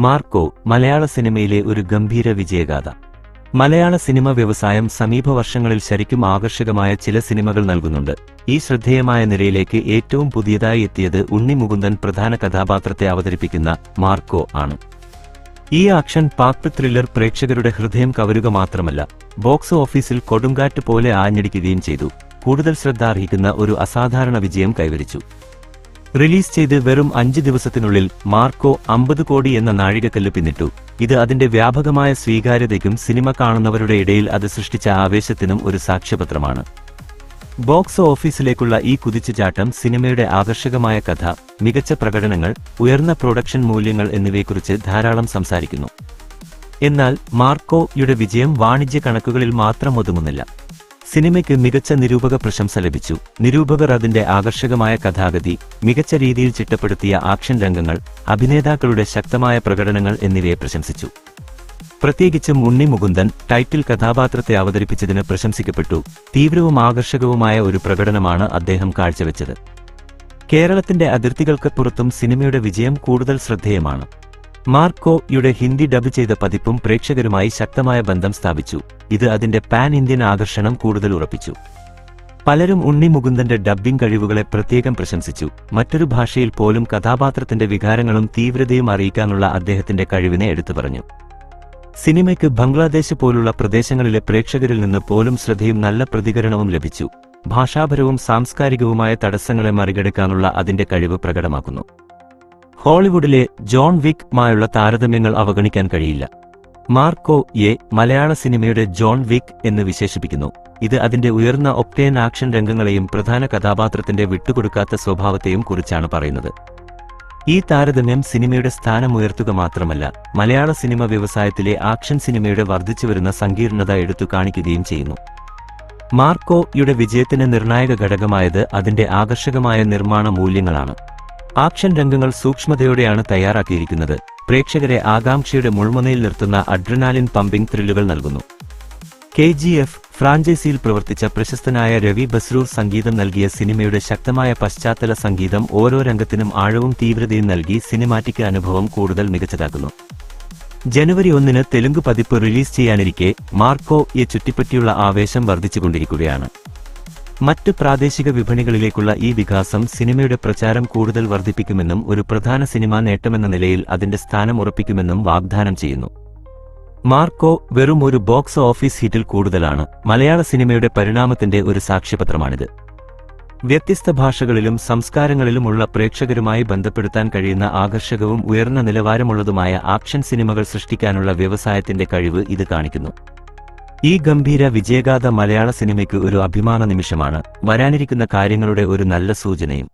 Marco മലയാള സിനിമയിലെ ഒരു ഗംഭീര വിജയഗാഥ. മലയാള സിനിമ വ്യവസായം സമീപ വർഷങ്ങളിൽ ശരിക്കും ആകർഷകമായ ചില സിനിമകൾ നൽകുന്നുണ്ട്. ഈ ശ്രദ്ധേയമായ നിരയിലേക്ക് ഏറ്റവും പുതിയതായി എത്തിയത് ഉണ്ണി മുകുന്ദൻ പ്രധാന കഥാപാത്രത്തെ അവതരിപ്പിക്കുന്ന മാർക്കോ ആണ്. ഈ ആക്ഷൻ പാക്ട് ത്രില്ലർ പ്രേക്ഷകരുടെ ഹൃദയം കവരുക മാത്രമല്ല, ബോക്സ് ഓഫീസിൽ കൊടുങ്കാറ്റ് പോലെ ആഞ്ഞടിക്കുകയും ചെയ്തു. കൂടുതൽ ശ്രദ്ധ അർഹിക്കുന്ന ഒരു അസാധാരണ വിജയം കൈവരിച്ചു. റിലീസ് ചെയ്ത് വെറും 5 ദിവസത്തിനുള്ളിൽ മാർക്കോ 50 കോടി എന്ന നാഴികക്കല്ല് പിന്നിട്ടു. ഇത് അതിന്റെ വ്യാപകമായ സ്വീകാര്യതയ്ക്കും സിനിമ കാണുന്നവരുടെ ഇടയിൽ അത് സൃഷ്ടിച്ച ആവേശത്തിനും ഒരു സാക്ഷ്യപത്രമാണ്. ബോക്സ് ഓഫീസിലേക്കുള്ള ഈ കുതിച്ചുചാട്ടം സിനിമയുടെ ആകർഷകമായ കഥ, മികച്ച പ്രകടനങ്ങൾ, ഉയർന്ന പ്രൊഡക്ഷൻ മൂല്യങ്ങൾ എന്നിവയെക്കുറിച്ച് ധാരാളം സംസാരിക്കുന്നു. എന്നാൽ മാർക്കോയുടെ വിജയം വാണിജ്യ കണക്കുകളിൽ മാത്രം ഒതുങ്ങുന്നില്ല. സിനിമയ്ക്ക് മികച്ച നിരൂപക പ്രശംസ ലഭിച്ചു. നിരൂപകർ അതിന്റെ ആകർഷകമായ കഥാഗതി, മികച്ച രീതിയിൽ ചിട്ടപ്പെടുത്തിയ ആക്ഷൻ രംഗങ്ങൾ, അഭിനേതാക്കളുടെ ശക്തമായ പ്രകടനങ്ങൾ എന്നിവയെ പ്രശംസിച്ചു. പ്രത്യേകിച്ചും ഉണ്ണി മുകുന്ദൻ ടൈറ്റിൽ കഥാപാത്രത്തെ അവതരിപ്പിച്ചതിന് പ്രശംസിക്കപ്പെട്ടു. തീവ്രവും ആകർഷകവുമായ ഒരു പ്രകടനമാണ് അദ്ദേഹം കാഴ്ചവെച്ചത്. കേരളത്തിന്റെ അതിർത്തികൾക്ക് പുറത്തും സിനിമയുടെ വിജയം കൂടുതൽ ശ്രദ്ധേയമാണ്. മാർക്കോയുടെ ഹിന്ദി ഡബ് ചെയ്ത പതിപ്പും പ്രേക്ഷകരുമായി ശക്തമായ ബന്ധം സ്ഥാപിച്ചു. ഇത് അതിന്റെ പാൻ ഇന്ത്യൻ ആകർഷണം കൂടുതൽ ഉറപ്പിച്ചു. പലരും ഉണ്ണി മുകുന്ദന്റെ ഡബ്ബിംഗ് കഴിവുകളെ പ്രത്യേകം പ്രശംസിച്ചു. മറ്റൊരു ഭാഷയിൽ പോലും കഥാപാത്രത്തിന്റെ വികാരങ്ങളും തീവ്രതയും അറിയിക്കാനുള്ള അദ്ദേഹത്തിന്റെ കഴിവിനെ എടുത്തുപറഞ്ഞു. സിനിമയ്ക്ക് ബംഗ്ലാദേശ് പോലുള്ള പ്രദേശങ്ങളിലെ പ്രേക്ഷകരിൽ നിന്ന് പോലും ശ്രദ്ധയും നല്ല പ്രതികരണവും ലഭിച്ചു. ഭാഷാപരവും സാംസ്കാരികവുമായ തടസ്സങ്ങളെ മറികടക്കാനുള്ള അതിന്റെ കഴിവ് പ്രകടമാക്കുന്നു. ഹോളിവുഡിലെ ജോൺ വിക്കുമായുള്ള താരതമ്യങ്ങൾ അവഗണിക്കാൻ കഴിയില്ല. മാർക്കോയെ മലയാള സിനിമയുടെ ജോൺ വിക്ക് എന്ന് വിശേഷിപ്പിക്കുന്നു. ഇത് അതിന്റെ ഉയർന്ന ഒക്ടേൻ ആക്ഷൻ രംഗങ്ങളെയും പ്രധാന കഥാപാത്രത്തിന്റെ വിട്ടുകൊടുക്കാത്ത സ്വഭാവത്തെയും കുറിച്ചാണ് പറയുന്നത്. ഈ താരതമ്യം സിനിമയുടെ സ്ഥാനം ഉയർത്തുക മാത്രമല്ല, മലയാള സിനിമ വ്യവസായത്തിലെ ആക്ഷൻ സിനിമയുടെ വർദ്ധിച്ചുവരുന്ന സങ്കീർണത എടുത്തു കാണിക്കുകയും ചെയ്യുന്നു. മാർക്കോയുടെ വിജയത്തിന് നിർണായക ഘടകമായത് അതിന്റെ ആകർഷകമായ നിർമ്മാണ മൂല്യങ്ങളാണ്. ആക്ഷൻ രംഗങ്ങൾ സൂക്ഷ്മതയോടെയാണ് തയ്യാറാക്കിയിരിക്കുന്നത്. പ്രേക്ഷകരെ ആകാംക്ഷയുടെ മുൾമുനയിൽ നിർത്തുന്ന അഡ്രിനാലിൻ പമ്പിംഗ് ത്രില്ലുകൾ നൽകുന്നു. KGF ഫ്രാഞ്ചൈസിയിൽ പ്രവർത്തിച്ച പ്രശസ്തനായ രവി ബസ്രൂർ സംഗീതം നൽകിയ സിനിമയുടെ ശക്തമായ പശ്ചാത്തല സംഗീതം ഓരോ രംഗത്തിനും ആഴവും തീവ്രതയും നൽകി സിനിമാറ്റിക് അനുഭവം കൂടുതൽ മികച്ചതാക്കുന്നു. ജനുവരി 1 തെലുങ്ക് പതിപ്പ് റിലീസ് ചെയ്യാനിരിക്കെ മാർക്കോയെ ചുറ്റിപ്പറ്റിയുള്ള ആവേശം വർദ്ധിച്ചുകൊണ്ടിരിക്കുകയാണ്. മറ്റ് പ്രാദേശിക വിപണികളിലേക്കുള്ള ഈ വികാസം സിനിമയുടെ പ്രചാരം കൂടുതൽ വർദ്ധിപ്പിക്കുമെന്നും ഒരു പ്രധാന സിനിമാ നേട്ടമെന്ന നിലയിൽ അതിന്റെ സ്ഥാനം ഉറപ്പിക്കുമെന്നും വാഗ്ദാനം ചെയ്യുന്നു. മാർക്കോ വെറും ഒരു ബോക്സ് ഓഫീസ് ഹിറ്റിൽ കൂടുതലാണ്. മലയാള സിനിമയുടെ പരിണാമത്തിന്റെ ഒരു സാക്ഷ്യപത്രമാണിത്. വ്യത്യസ്ത ഭാഷകളിലും സംസ്കാരങ്ങളിലുമുള്ള പ്രേക്ഷകരുമായി ബന്ധപ്പെടുത്താൻ കഴിയുന്ന ആകർഷകവും ഉയർന്ന നിലവാരമുള്ളതുമായ ആക്ഷൻ സിനിമകൾ സൃഷ്ടിക്കാനുള്ള വ്യവസായത്തിന്റെ കഴിവ് ഇത് കാണിക്കുന്നു. ഈ ഗംഭീര വിജയഗാഥ മലയാള സിനിമയ്ക്ക് ഒരു അഭിമാന നിമിഷമാണ്. വരാനിരിക്കുന്ന കാര്യങ്ങളുടെ ഒരു നല്ല സൂചനയും.